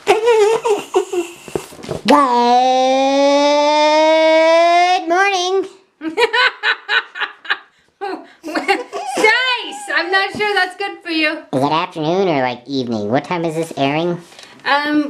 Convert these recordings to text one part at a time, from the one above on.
Good morning. Nice! I'm not sure that's good for you. Is it afternoon or like evening? What time is this airing?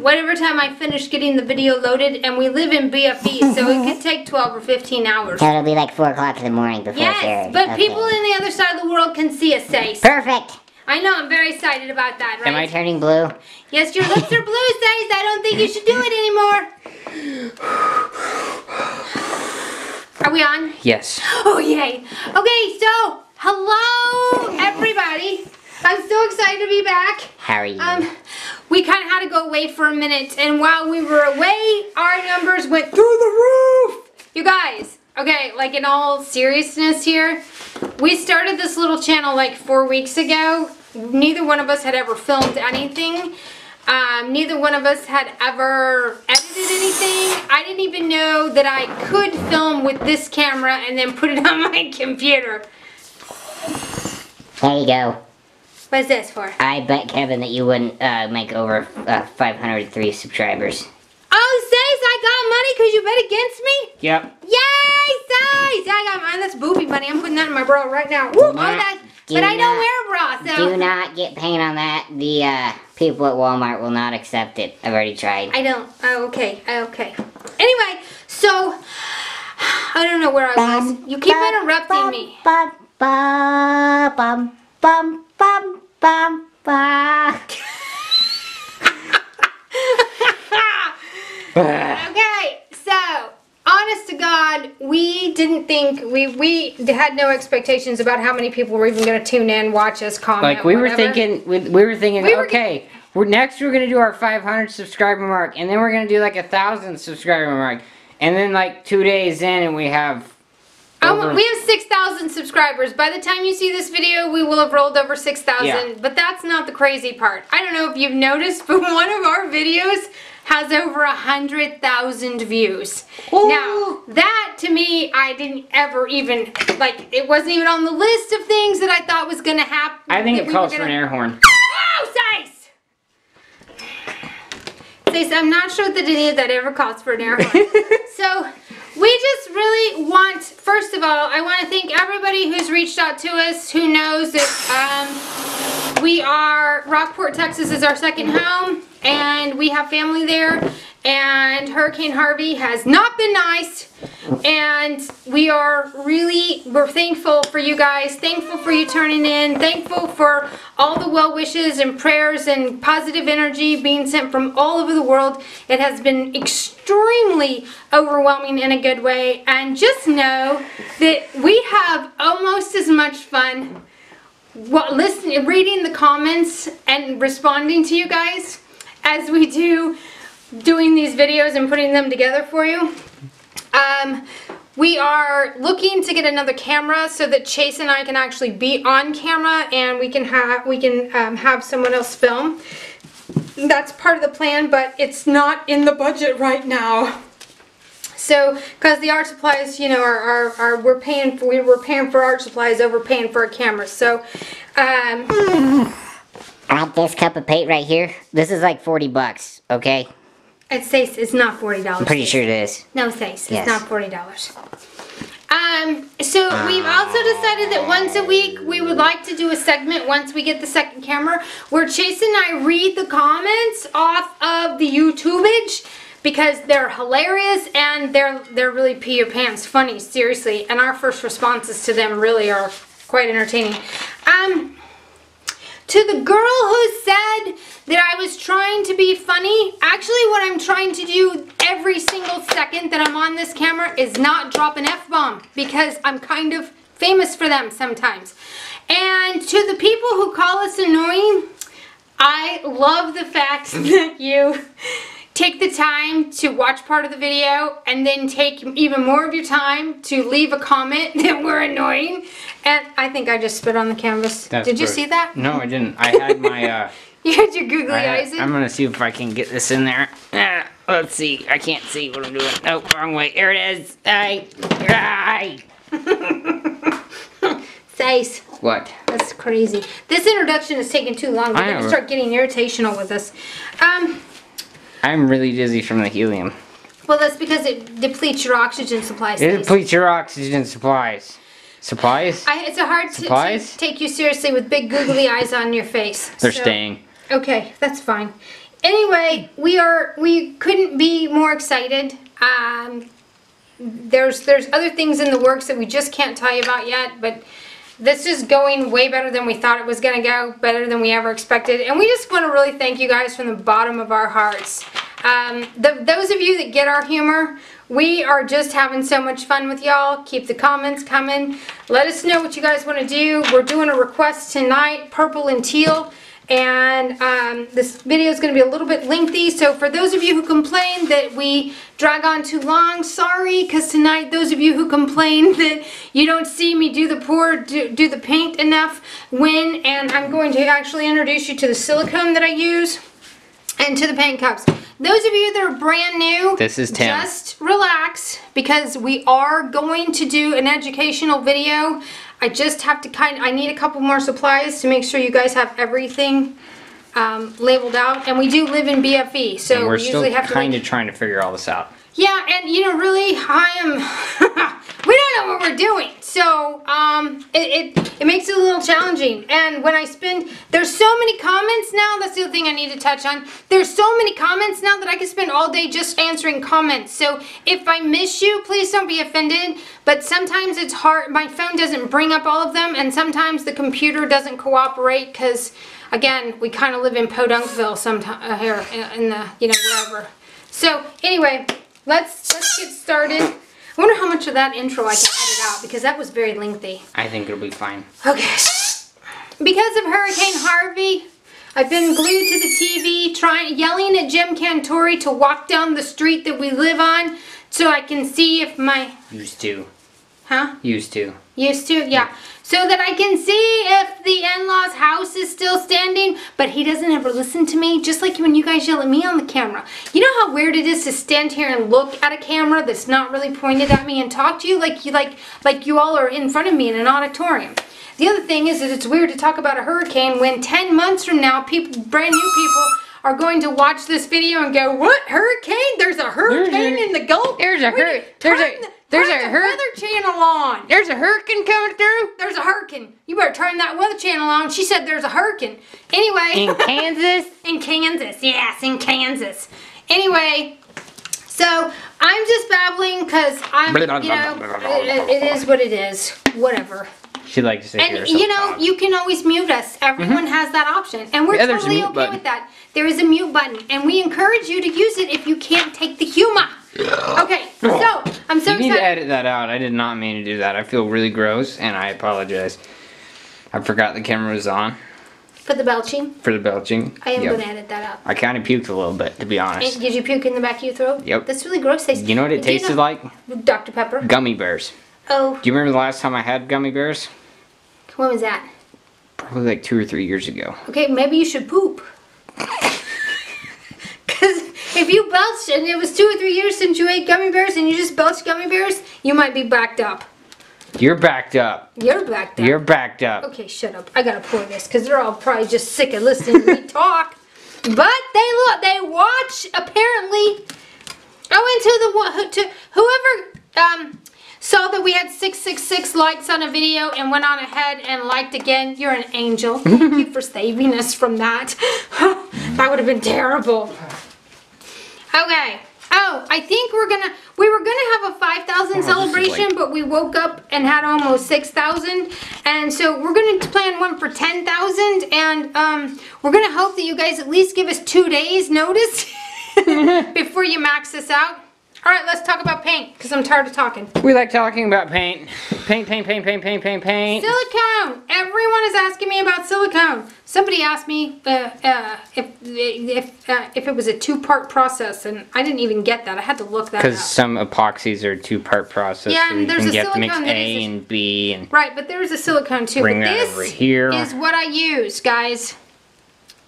Whatever time I finish getting the video loaded, and we live in BFE, so it could take 12 or 15 hours. So it'll be like 4 o'clock in the morning before it's aired. Yes, but people in the other side of the world can see us, Sace. Perfect. I know, I'm very excited about that, right? Am I turning blue? Yes, your lips are blue, Sace. I don't think you should do it anymore. Are we on? Yes. Oh, yay. Okay, so, hello, everybody. I'm so excited to be back. How are you? We kind of had to go away for a minute, and while we were away, our numbers went through the roof. You guys, okay, like in all seriousness here, we started this little channel like 4 weeks ago. Neither one of us had ever filmed anything. Neither one of us had ever edited anything. I didn't even know that I could film with this camera and then put it on my computer. There you go. What's this for? I bet, Kevin, that you wouldn't make over 503 subscribers. Oh, Sace, I got money because you bet against me? Yep. Yay, Sace! I got mine. That's booby money. I'm putting that in my bra right now. Woo, but I don't wear a bra, so. Do not get paid on that. The people at Walmart will not accept it. I've already tried. I don't. Oh, okay. Okay. Anyway, so, I don't know where I was. You keep interrupting me. Okay, so, honest to God, we didn't think, we had no expectations about how many people were even going to tune in, watch us, comment, Like we were whatever. thinking, okay, next we're gonna do our 500 subscriber mark, and then we're gonna do like 1,000 subscriber mark, and then like 2 days in, and we have. We have 6,000 subscribers. By the time you see this video, we will have rolled over 6,000. Yeah. But that's not the crazy part. I don't know if you've noticed, but one of our videos has over 100,000 views. Ooh. Now, that to me, I didn't ever even, like, it wasn't even on the list of things that I thought was going to happen. I think it calls for an air horn. Oh, Sace! Sace, I'm not sure that any of that ever calls for an air horn. So, we just really want, first of all, I want to thank everybody who's reached out to us, who knows that we are, Rockport, Texas is our second home, and we have family there, and Hurricane Harvey has not been nice, and we're thankful for you guys, thankful for you turning in, thankful for all the well wishes and prayers and positive energy being sent from all over the world. It has been extremely overwhelming in a good way, and just know that we have almost as much fun reading the comments and responding to you guys as we do doing these videos and putting them together for you. We are looking to get another camera so that Chase and I can actually be on camera, and we can have someone else film. That's part of the plan, but it's not in the budget right now. So, because the art supplies, you know, we're paying for art supplies over paying for a camera. So, Add this cup of paint right here. This is like 40 bucks, okay? It's not $40. I'm pretty sure it is. No, Sace, Yes. it's not $40. So we've also decided that once a week we would like to do a segment once we get the second camera where Chase and I read the comments off of the YouTubage, because they're hilarious and they're really pee your pants funny, seriously, and our first responses to them really are quite entertaining. To the girl who said that I was trying to be funny, actually what I'm trying to do every single second that I'm on this camera is not drop an F-bomb, because I'm kind of famous for them sometimes. And to the people who call us annoying, I love the fact that you take the time to watch part of the video and then take even more of your time to leave a comment that we're annoying. And I think I just spit on the canvas. Did you see that? No, I didn't. I had my you had your googly eyes in? I'm gonna see if I can get this in there. Let's see. I can't see what I'm doing. Oh, wrong way. There it is. Sace. What? That's crazy. This introduction is taking too long. We're going to start getting irritational with us. I'm really dizzy from the helium. Well, that's because it depletes your oxygen supplies. It depletes your oxygen supplies. Supplies? It's hard to take you seriously with big googly eyes on your face. They're staying. Okay, that's fine. Anyway, we couldn't be more excited. There's other things in the works that we just can't tell you about yet, but this is going way better than we thought it was going to go, better than we ever expected. And we just want to really thank you guys from the bottom of our hearts. Those of you that get our humor, we are just having so much fun with y'all. Keep the comments coming. Let us know what you guys want to do. We're doing a request tonight, purple and teal. And this video is going to be a little bit lengthy, so for those of you who complain that we drag on too long, sorry, because tonight those of you who complain that you don't see me do the paint enough, and I'm going to actually introduce you to the silicone that I use and to the paint cups. Those of you that are brand new, this is Tim. Just relax, because we are going to do an educational video. I just have to I need a couple more supplies to make sure you guys have everything labeled out. And we do live in BFE, so and we're we usually still have to kind of trying to figure all this out. Yeah, and you know, really, we don't know what we're doing, so it makes it a little challenging. And when there's so many comments now. That's the other thing I need to touch on. There's so many comments now that I could spend all day just answering comments. So if I miss you, please don't be offended. But sometimes it's hard. My phone doesn't bring up all of them, and sometimes the computer doesn't cooperate because, again, we kind of live in Podunkville sometimes here in the wherever. So anyway. Let's get started. I wonder how much of that intro I can edit out, because that was very lengthy. I think it'll be fine. Okay. Because of Hurricane Harvey, I've been glued to the TV, yelling at Jim Cantori to walk down the street that we live on so I can see if my... Used to. Huh? Used to. Used to, yeah. So that I can see if the in-laws' house is still standing, but he doesn't ever listen to me, just like when you guys yell at me on the camera. You know how weird it is to stand here and look at a camera that's not really pointed at me and talk to you like you all are in front of me in an auditorium. The other thing is that it's weird to talk about a hurricane when 10 months from now, brand new people are going to watch this video and go, "What hurricane? There's a hurricane in the Gulf? There's a hurricane. There's a weather channel on. There's a hurricane coming through. There's a hurricane. You better turn that weather channel on." She said there's a hurricane. Anyway. In Kansas? In Kansas. Yes, in Kansas. Anyway, so I'm just babbling because it is what it is. Whatever. She'd like to say and you can always mute us. Everyone has that option. And we're totally okay with that. There is a mute button. And we encourage you to use it if you can't take the humor. Okay, so I'm so excited. You need to edit that out. I did not mean to do that. I feel really gross, and I apologize. I forgot the camera was on. For the belching? For the belching. I am going to edit that out. I kind of puked a little bit, to be honest. Did you puke in the back of your throat? Yep. That's really gross. You know what it tasted like? Dr. Pepper. Gummy bears. Oh. Do you remember the last time I had gummy bears? When was that? Probably like 2 or 3 years ago. Okay, maybe you should poop. Because if you belched and it was 2 or 3 years since you ate gummy bears and you just belched gummy bears, you might be backed up. You're backed up. You're backed up. You're backed up. Okay, shut up. I gotta pour this because they're all probably just sick of listening to me talk. But they watch apparently. Whoever saw that we had 666 likes on a video and went on ahead and liked again. You're an angel. Thank you for saving us from that. That would have been terrible. Okay. Oh, I think we were gonna have a 5,000 celebration, but we woke up and had almost 6,000, and so we're gonna plan one for 10,000, and we're gonna hope that you guys at least give us 2 days notice before you max this out. All right, let's talk about paint, because I'm tired of talking. We like talking about paint. Paint. Silicone! Everyone is asking me about silicone. Somebody asked me if it was a 2-part process, and I didn't even get that. I had to look that up. Because some epoxies are a 2-part process. Yeah, so and there's a you have to silicone mix A and B. And right, but there's a silicone too. Bring but that over here. This is what I use, guys.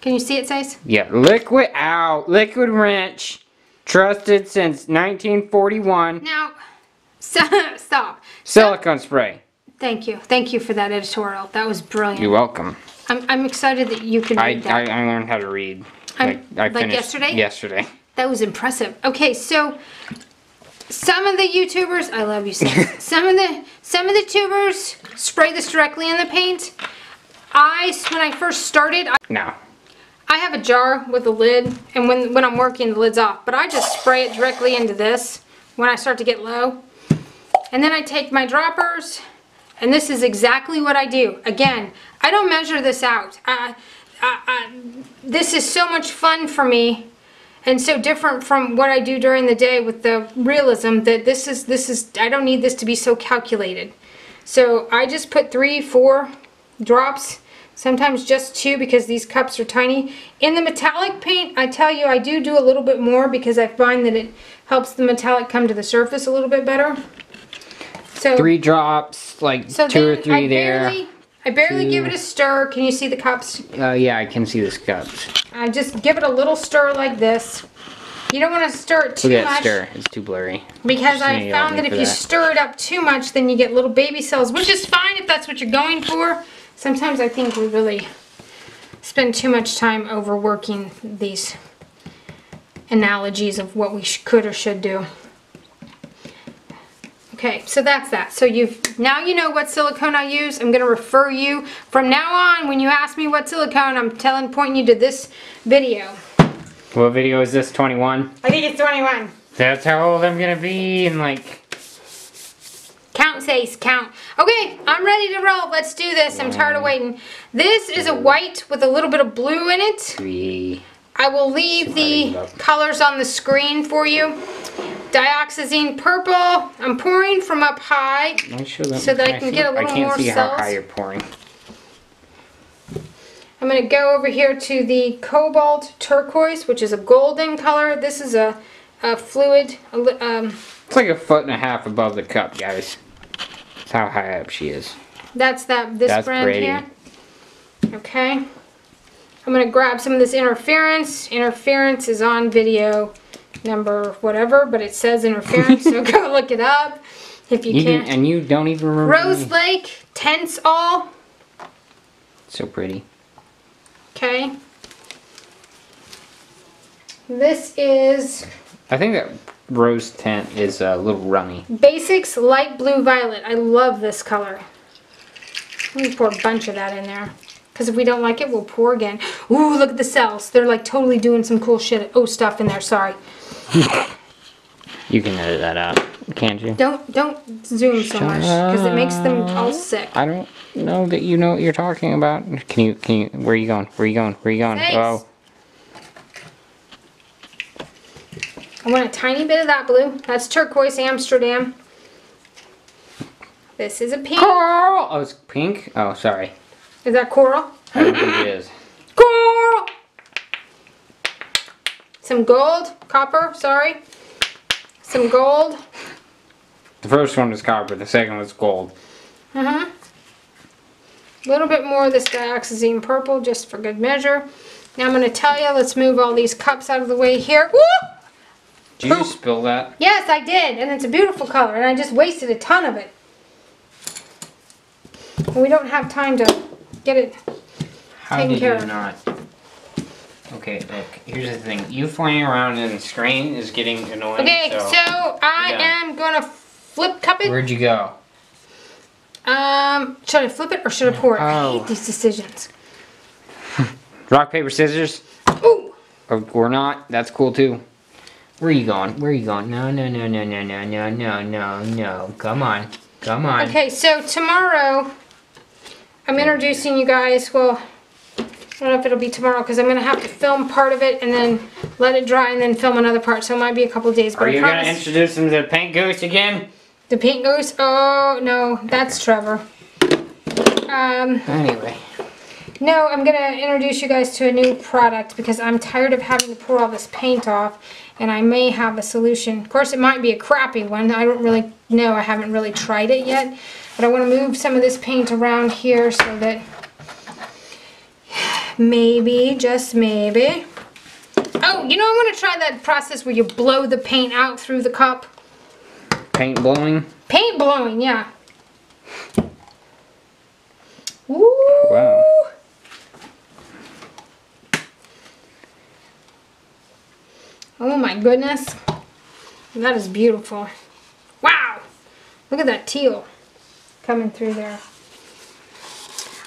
Can you see it, Sace? Yeah, liquid wrench. Trusted since 1941. Now, stop. Silicone spray. Thank you. Thank you for that editorial. That was brilliant. You're welcome. I'm excited that you can read that. I learned how to read. Like I finished yesterday? Yesterday. That was impressive. Okay, so some of the YouTubers, I love you, Sam. some of the tubers spray this directly in the paint. When I first started, No. I have a jar with a lid, and when I'm working, the lid's off. But I just spray it directly into this when I start to get low. And then I take my droppers, and this is exactly what I do. Again, I don't measure this out. This is so much fun for me, and so different from what I do during the day with the realism that this is. I don't need this to be so calculated. So I just put 3, 4 drops. Sometimes just 2 because these cups are tiny. In the metallic paint, I tell you, I do a little bit more because I find that it helps the metallic come to the surface a little bit better. So 3 drops, like so 2 or 3 there. I barely give it a stir. Can you see the cups? Yeah, I can see the cups. I just give it a little stir like this. You don't want to stir it too Look at that much. stir. It's too blurry. Because Just I need found me that if for you that. stir it up too much, then you get little baby cells, which is fine if that's what you're going for. Sometimes I think we really spend too much time overworking these analogies of what we could or should do. Okay, so that's that. So now you know what silicone I use. I'm going to refer you from now on. When you ask me what silicone, I'm pointing you to this video. What video is this? 21? I think it's 21. That's how old I'm gonna be in like... Count, Sace, count. Okay, I'm ready to roll. Let's do this. I'm tired of waiting. This is a white with a little bit of blue in it. 3. I will leave the colors on the screen for you. Dioxazine purple. I'm pouring from up high so that I can get a little more I can't see cells. how high you're pouring. I'm going to go over here to the cobalt turquoise, which is a golden color. This is a fluid. It's like 1.5 feet above the cup, guys. That's how high up she is. That's brand pretty. here. Okay. I'm going to grab some of this interference. Interference is on video number whatever, but it says interference, so go look it up if you can't. And you don't even remember. Rose Lake, Tense All. So pretty. Okay. This is I think that rose tint is a little runny. Basics Light Blue Violet. I love this color. Let me pour a bunch of that in there. Because if we don't like it, we'll pour again. Ooh, look at the cells. They're like totally doing some cool shit. Oh, stuff in there. Sorry. You can edit that out, can't you? Don't zoom so much because it makes them all sick. I don't know that you know what you're talking about. Can you, where are you going? Where are you going? Where are you going? Thanks. Oh. I want a tiny bit of that blue. That's turquoise Amsterdam. This is a pink. Coral! Oh, it's pink? Oh, sorry. Is that coral? I don't think it is. Coral! Some gold, copper, sorry. Some gold. The first one was copper, the second was gold. A little bit more of this dioxazine purple just for good measure. Now I'm going to tell you, let's move all these cups out of the way here. Woo! Did you just spill that? Yes, I did, and it's a beautiful color, and I just wasted a ton of it. And we don't have time to get it taken care of. Not? Okay, look, here's the thing. You flying around in strain is getting annoying. Okay, so I am going to flip cup it. Where'd you go? Should I flip it or should I pour it? I Oh. hate these decisions. Rock, paper, scissors? Ooh! Or not, that's cool too. Where are you going? Where are you going? No, no, no, no, no, no, no, no, no, no. Come on. Come on. Okay, so tomorrow I'm introducing you guys, well, I don't know if it'll be tomorrow because I'm going to have to film part of it and then let it dry and then film another part, so it might be a couple days. But Are I you going to promise- introduce them to the Pink Goose again? The pink goose? Oh, no, that's Trevor. Anyway. No, I'm going to introduce you guys to a new product because I'm tired of having to pour all this paint off, and I may have a solution. Of course, it might be a crappy one. I don't really know. I haven't really tried it yet. But I want to move some of this paint around here so that maybe, just maybe. Oh, you know, I want to try that process where you blow the paint out through the cup. Paint blowing? Paint blowing, yeah. Woo! Wow. Oh my goodness. That is beautiful. Wow. Look at that teal coming through there.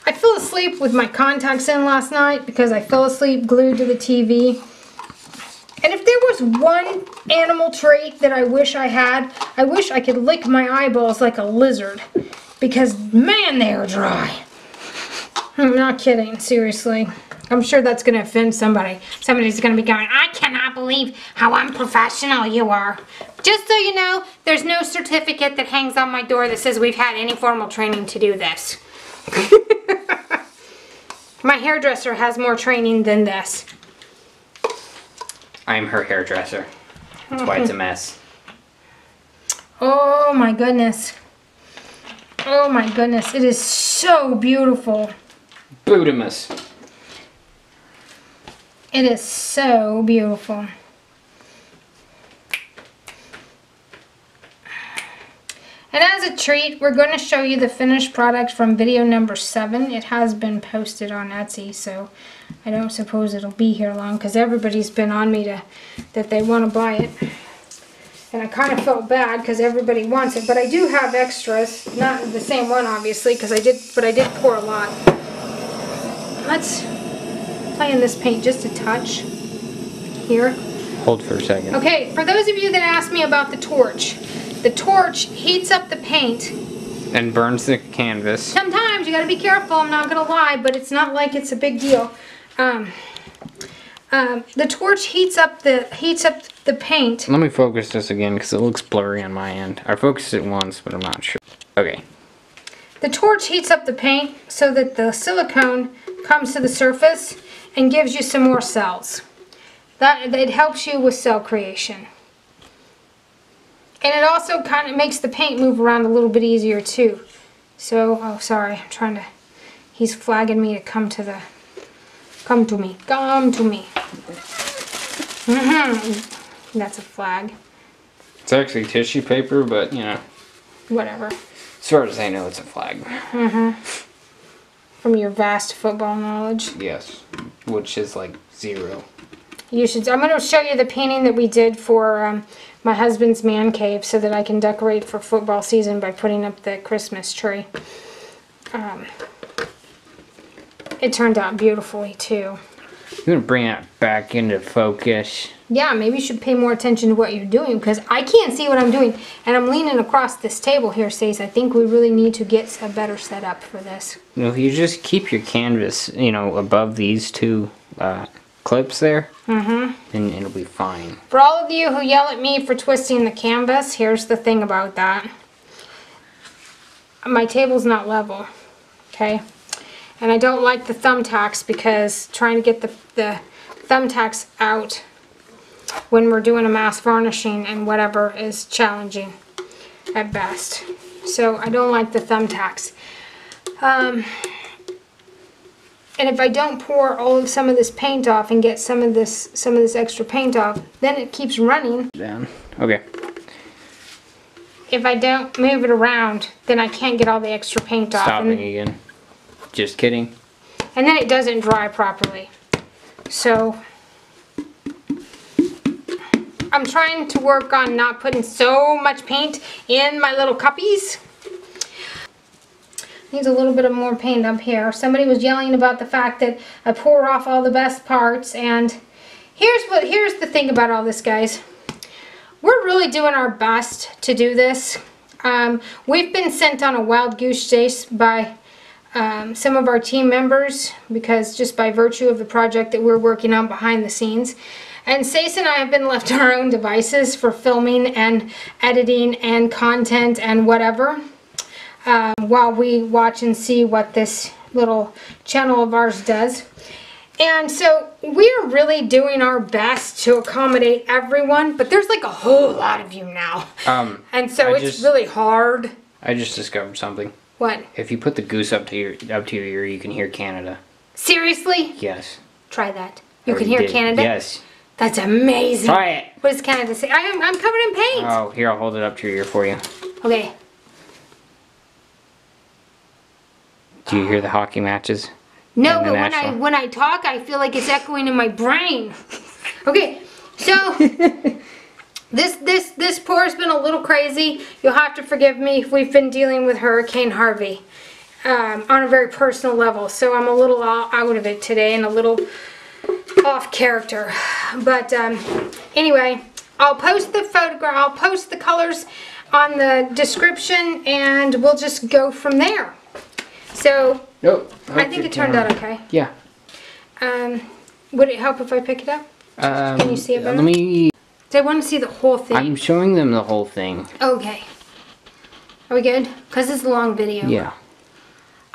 I fell asleep with my contacts in last night because I fell asleep glued to the TV. And if there was one animal trait that I wish I had, I wish I could lick my eyeballs like a lizard. Because, man, they are dry. I'm not kidding, seriously. I'm sure that's going to offend somebody. Somebody's going to be going, I cannot believe how unprofessional you are. Just so you know, there's no certificate that hangs on my door that says we've had any formal training to do this. My hairdresser has more training than this. I'm her hairdresser. That's why it's a mess. Oh my goodness. Oh my goodness. It is so beautiful. Bootimus. It is so beautiful. And as a treat, we're going to show you the finished product from video number 7. It has been posted on Etsy, so I don't suppose it'll be here long because everybody's been on me that they want to buy it. And I kind of felt bad because everybody wants it, but I do have extras. Not the same one, obviously, because I did pour a lot. Let's play in this paint just a touch here. Hold for a second. Okay, for those of you that asked me about the torch heats up the paint. And burns the canvas. Sometimes you gotta be careful, I'm not gonna lie, but it's not like it's a big deal. The torch heats up the paint. Let me focus this again because it looks blurry on my end. I focused it once, but I'm not sure. Okay. The torch heats up the paint so that the silicone comes to the surface and gives you some more cells. It helps you with cell creation. And it also kind of makes the paint move around a little bit easier too. So, oh sorry, I'm trying to, he's flagging me to come to me. That's a flag. It's actually tissue paper, but you know. Whatever. As far as I know, it's a flag. From your vast football knowledge. Yes, which is like 0. You should. I'm going to show you the painting that we did for my husband's man cave so that I can decorate for football season by putting up the Christmas tree. It turned out beautifully too. I'm going to bring that back into focus. Yeah, maybe you should pay more attention to what you're doing because I can't see what I'm doing. And I'm leaning across this table here, Stace. I think we really need to get a better setup for this. You know, if you just keep your canvas, you know, above these two clips there, and it'll be fine. For all of you who yell at me for twisting the canvas, here's the thing about that. My table's not level, okay? And I don't like the thumbtacks because trying to get the thumbtacks out when we're doing a mass varnishing and whatever is challenging at best. So I don't like the thumbtacks. And if I don't pour some of this paint off and get some of this extra paint off, then it keeps running. Down. Okay. If I don't move it around, then I can't get all the extra paint off. Stopping again. Just kidding. And then it doesn't dry properly. So I'm trying to work on not putting so much paint in my little cuppies. Needs a little bit of more paint up here. Somebody was yelling about the fact that I pour off all the best parts, and here's the thing about all this, guys. We're really doing our best to do this. We've been sent on a wild goose chase by some of our team members because just by virtue of the project that we're working on behind the scenes. And Stace and I have been left to our own devices for filming and editing and content and whatever. While we watch and see what this little channel of ours does. And so we're really doing our best to accommodate everyone, but there's like a whole lot of you now. And so it's really hard. I just discovered something. What? If you put the goose up to your ear, you can hear Canada. Seriously? Yes. Try that. You can hear Canada? Yes. That's amazing. Try it. What does Canada say? I'm covered in paint. Oh, here, I'll hold it up to your ear for you. Okay. Do you hear the hockey matches? No, but when I talk, I feel like it's echoing in my brain. Okay, So this pour has been a little crazy. You'll have to forgive me if we've been dealing with Hurricane Harvey on a very personal level. So I'm a little out of it today and a little off character. But anyway, I'll post the photograph. I'll post the colors on the description, and we'll just go from there. So I think it turned out okay. Yeah. Would it help if I pick it up? Can you see it better? Let me. I want to see the whole thing. I'm showing them the whole thing. Okay. Are we good? Because it's a long video. Yeah.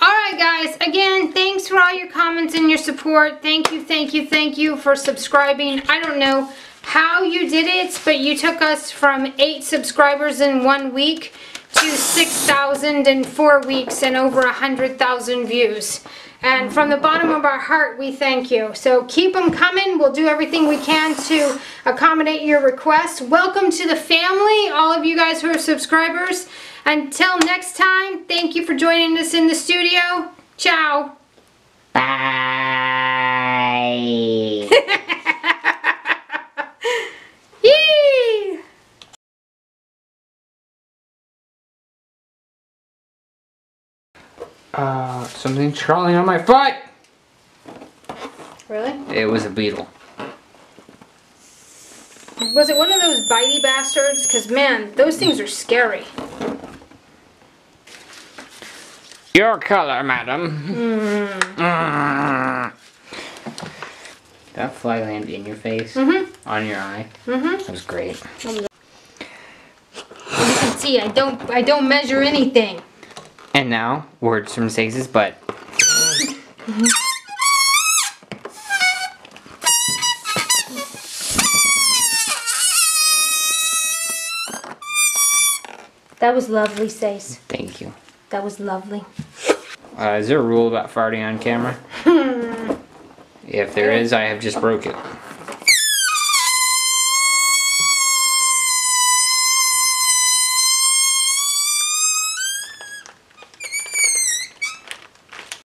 Alright guys, again, thanks for all your comments and your support. Thank you for subscribing. I don't know how you did it, but you took us from 8 subscribers in 1 week to 6,000 in 4 weeks and over 100,000 views. And from the bottom of our heart, we thank you. So keep them coming. We'll do everything we can to accommodate your requests. Welcome to the family, all of you guys who are subscribers. Until next time, thank you for joining us in the studio. Ciao. Bye. Yee! Something's crawling on my foot! Really? It was a beetle. Was it one of those bitey bastards? Because, man, those things are scary. Your color, madam. That fly landed in your face? On your eye? That was great. You can see, I don't measure anything. And now, words from Sace's butt. That was lovely, Sace. Thank you. That was lovely. Is there a rule about farting on camera? If there is, I have just broke it.